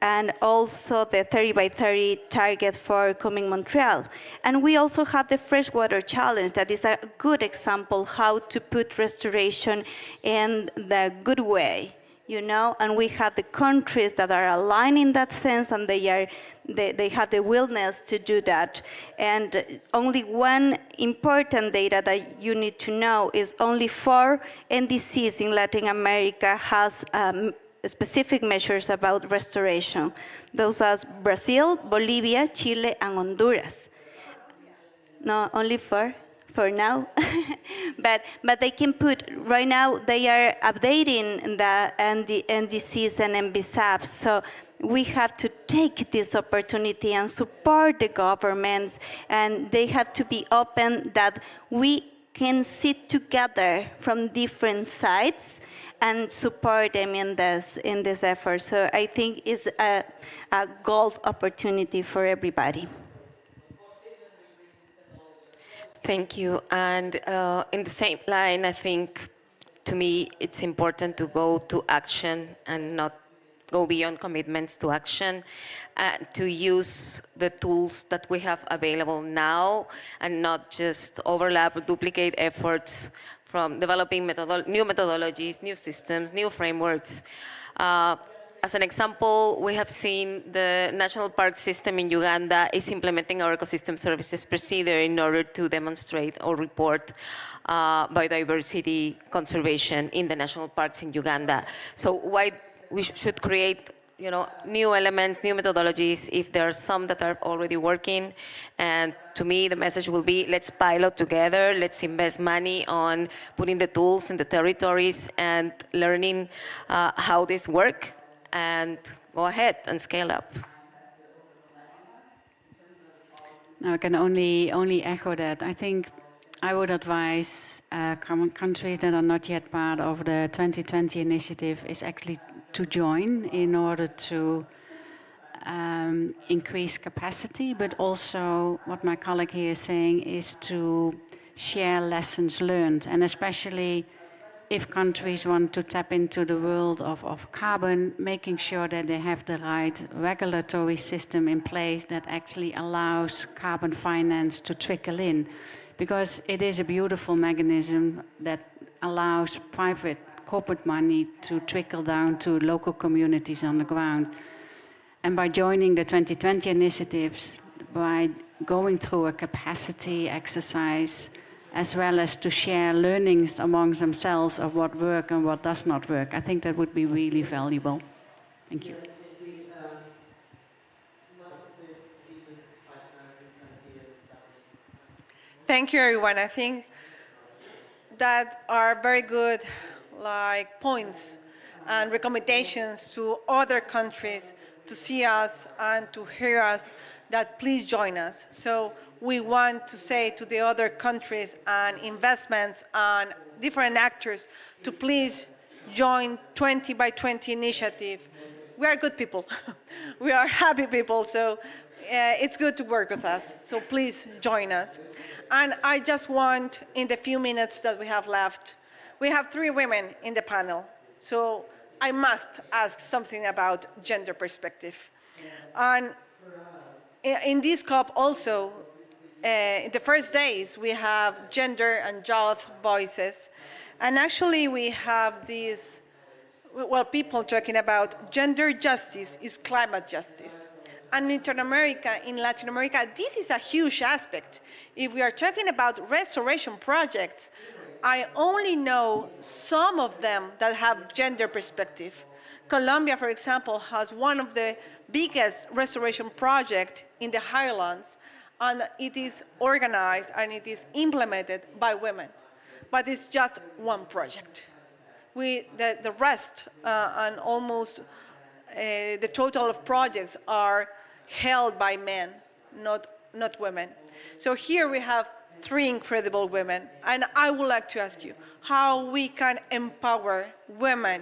And also the 30 by 30 target for Kunming-Montreal. And we also have the freshwater challenge that is a good example how to put restoration in the good way, and we have the countries that are aligned in that sense, and they have the willingness to do that. And only one important data that you need to know is only 4 NDCs in Latin America has specific measures about restoration. Those are Brazil, Bolivia, Chile, and Honduras. No, only 4 for now. but they can put, right now they are updating the NDCs and NBSAPs. So we have to take this opportunity and support the governments, and they have to be open that we can sit together from different sides and support them in this effort. So I think it's a gold opportunity for everybody. Thank you. And in the same line, I think, to me, it's important to go to action and not go beyond commitments to action, and to use the tools that we have available now and not just overlap or duplicate efforts from developing new methodologies, new systems, new frameworks. as an example, we have seen the national park system in Uganda is implementing our ecosystem services procedure in order to demonstrate or report biodiversity conservation in the national parks in Uganda. So why we should create new elements, new methodologies, if there are some that are already working. And to me, the message will be, let's pilot together, let's invest money on putting the tools in the territories and learning how this work, and go ahead and scale up. No, I can only echo that. I think I would advise countries that are not yet part of the 2020 initiative is actually to join in order to increase capacity, but also what my colleague here is saying is to share lessons learned, and especially if countries want to tap into the world of carbon, making sure that they have the right regulatory system in place that actually allows carbon finance to trickle in. Because it is a beautiful mechanism that allows private corporate money to trickle down to local communities on the ground. And by joining the 2020 initiatives, by going through a capacity exercise, as well as to share learnings amongst themselves of what works and what does not work, I think that would be really valuable. Thank you. Thank you, everyone. I think that are very good points and recommendations to other countries to see us and to hear us, that please join us. So we want to say to the other countries and investments and different actors to please join 20 by 20 initiative. We are good people. We are happy people, so it's good to work with us. So please join us. And I just want, in the few minutes that we have left, we have 3 women in the panel. So I must ask something about gender perspective. And in this COP also, in the first days, we have gender and youth voices. And actually we have these, people talking about gender justice is climate justice. And in Latin America, this is a huge aspect. If we are talking about restoration projects, I only know some of them that have gender perspective. Colombia, for example, has one of the biggest restoration projects in the highlands, and it is organized and it is implemented by women. But it's just one project. The rest and almost the total of projects are held by men, not women. So here we have 3 incredible women, and I would like to ask you how we can empower women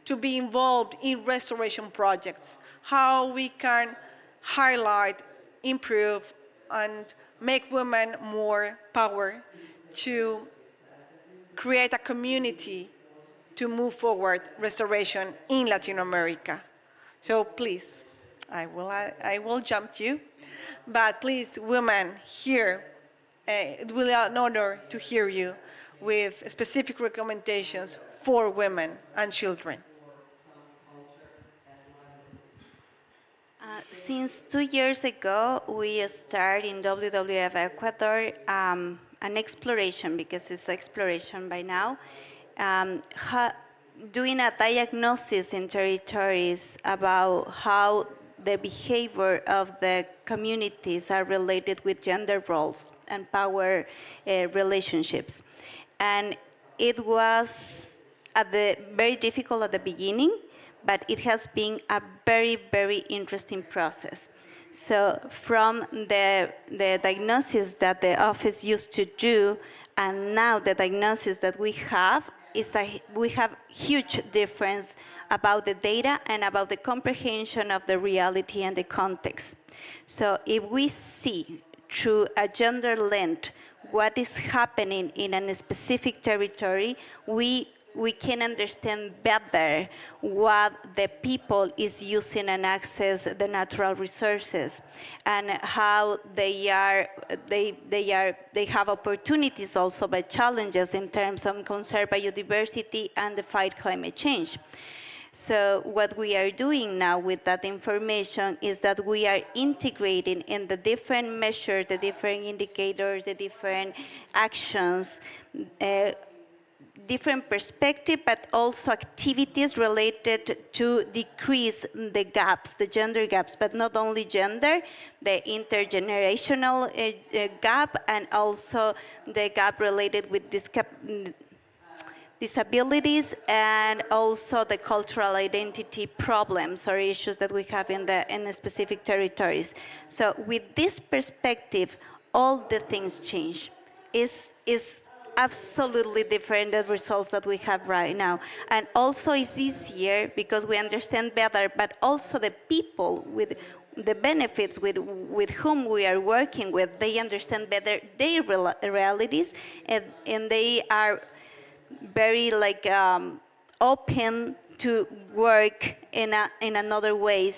to be involved in restoration projects, how we can highlight, improve, and make women more power to create a community to move forward restoration in Latin America. So please, I will jump you, but please, women, here, it will be an honor to hear you with specific recommendations for women and children. Since 2 years ago, we started in WWF Ecuador an exploration, because it's exploration by now, doing a diagnosis in territories about how the behavior of the communities are related with gender roles and power relationships. And it was very difficult at the beginning, but it has been a very, very interesting process. So from the diagnosis that the office used to do, and now the diagnosis that we have, is that we have huge difference about the data and about the comprehension of the reality and the context. So if we see through a gender lens what is happening in a specific territory, we can understand better what the people is using and access the natural resources, and how they have opportunities also, but challenges in terms of conserve biodiversity and the fight climate change. So what we are doing now with that information is that we are integrating in the different measures, the different indicators, the different actions, different perspective, but also activities related to decrease the gaps, the gender gaps, but not only gender, the intergenerational gap, and also the gap related with disabilities, and also the cultural identity problems or issues that we have in the specific territories. So with this perspective, all the things change. Is absolutely different the results that we have right now. And also it's easier because we understand better, but also the people with the benefits with whom we are working with, they understand better their realities, and they are very like open to work in another ways.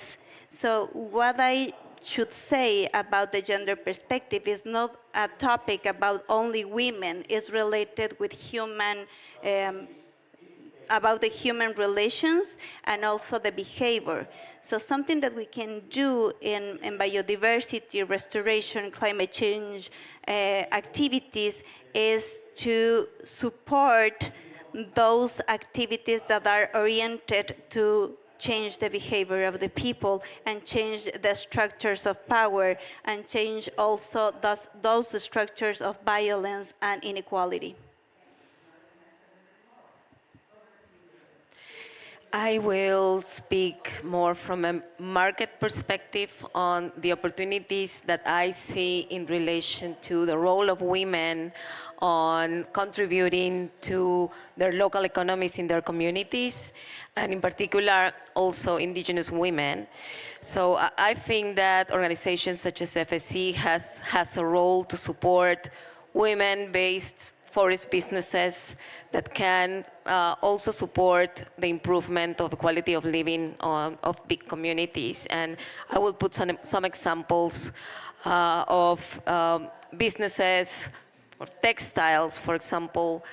So what I should say about the gender perspective is not a topic about only women. It's related with about the human relations and also the behavior. So something that we can do in biodiversity, restoration, climate change activities is to support those activities that are oriented to change the behavior of the people and change the structures of power and change also those structures of violence and inequality. I will speak more from a market perspective on the opportunities that I see in relation to the role of women on contributing to their local economies in their communities, and in particular also indigenous women. So I think that organizations such as FSC has a role to support women-based forest businesses that can also support the improvement of the quality of living of big communities. And I will put some examples of businesses or textiles, for example,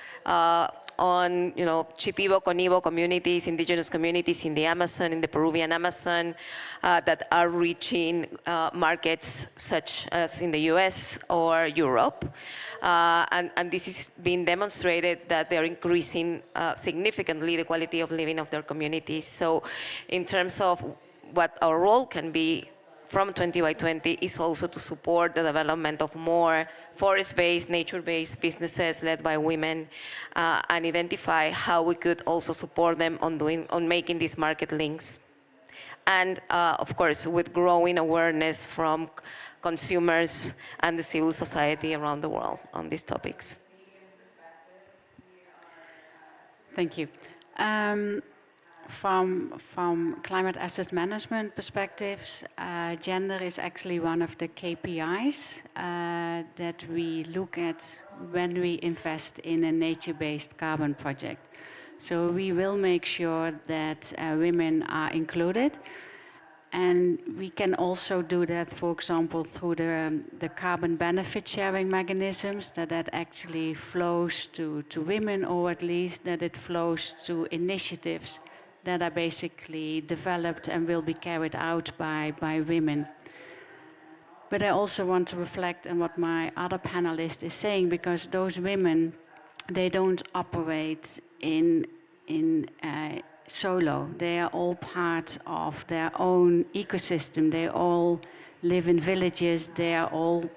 on Shipibo, Conibo communities, indigenous communities in the Amazon, in the Peruvian Amazon, that are reaching markets such as in the US or Europe. And this is being demonstrated that they're increasing significantly the quality of living of their communities. So in terms of what our role can be from 20 by 20 is also to support the development of more forest-based, nature-based businesses led by women, and identify how we could also support them on making these market links. And of course, with growing awareness from consumers and the civil society around the world on these topics. Thank you. From climate asset management perspectives, gender is actually one of the KPIs that we look at when we invest in a nature-based carbon project. So we will make sure that women are included. And we can also do that, for example, through the carbon benefit sharing mechanisms, that actually flows to women, or at least that it flows to initiatives that are basically developed and will be carried out by women. But I also want to reflect on what my other panelist is saying, because those women, they don't operate in solo. They are all part of their own ecosystem. They all live in villages. They are all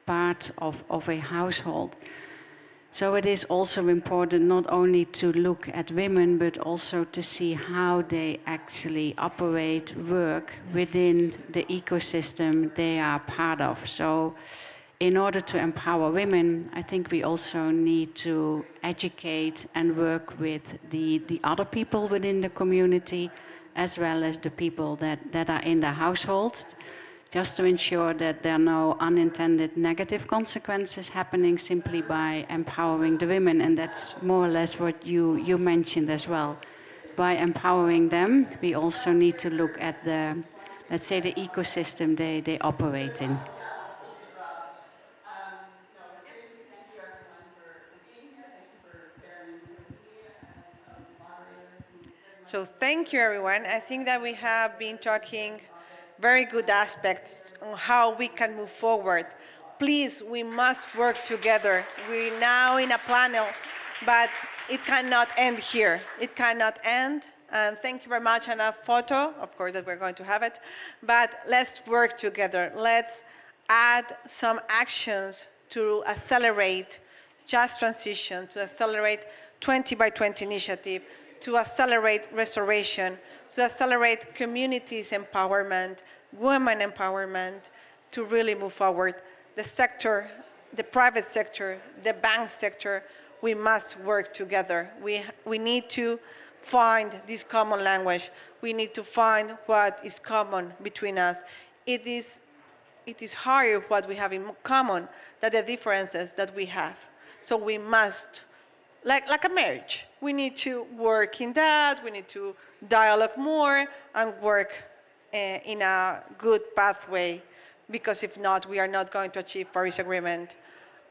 part of a household. So it is also important not only to look at women, but also to see how they actually operate, work within the ecosystem they are part of. So in order to empower women, I think we also need to educate and work with the other people within the community, as well as the people that are in the household, just to ensure that there are no unintended negative consequences happening simply by empowering the women. And that's more or less what you mentioned as well. By empowering them, we also need to look at the, let's say, the ecosystem they operate in. So thank you, everyone. I think that we have been talking very good aspects on how we can move forward. Please, we must work together. We're now in a panel, but it cannot end here. It cannot end. And thank you very much. And a photo, of course, that we're going to have it. But let's work together. Let's add some actions to accelerate just transition, to accelerate 20 by 20 initiative, to accelerate restoration, to accelerate communities empowerment, women empowerment, to really move forward. The sector, the private sector, the bank sector, we must work together. We need to find this common language. We need to find what is common between us. It is higher what we have in common than the differences that we have. So we must, like a marriage, we need to work in that, we need to dialogue more and work in a good pathway, because if not, we are not going to achieve Paris Agreement.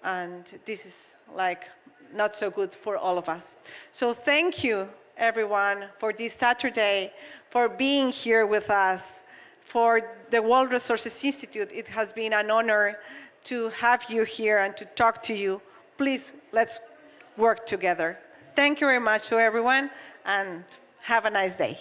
And this is like not so good for all of us. So thank you, everyone, for this Saturday, for being here with us. For the World Resources Institute, it has been an honor to have you here and to talk to you. Please, let's work together. Thank you very much to everyone, and have a nice day.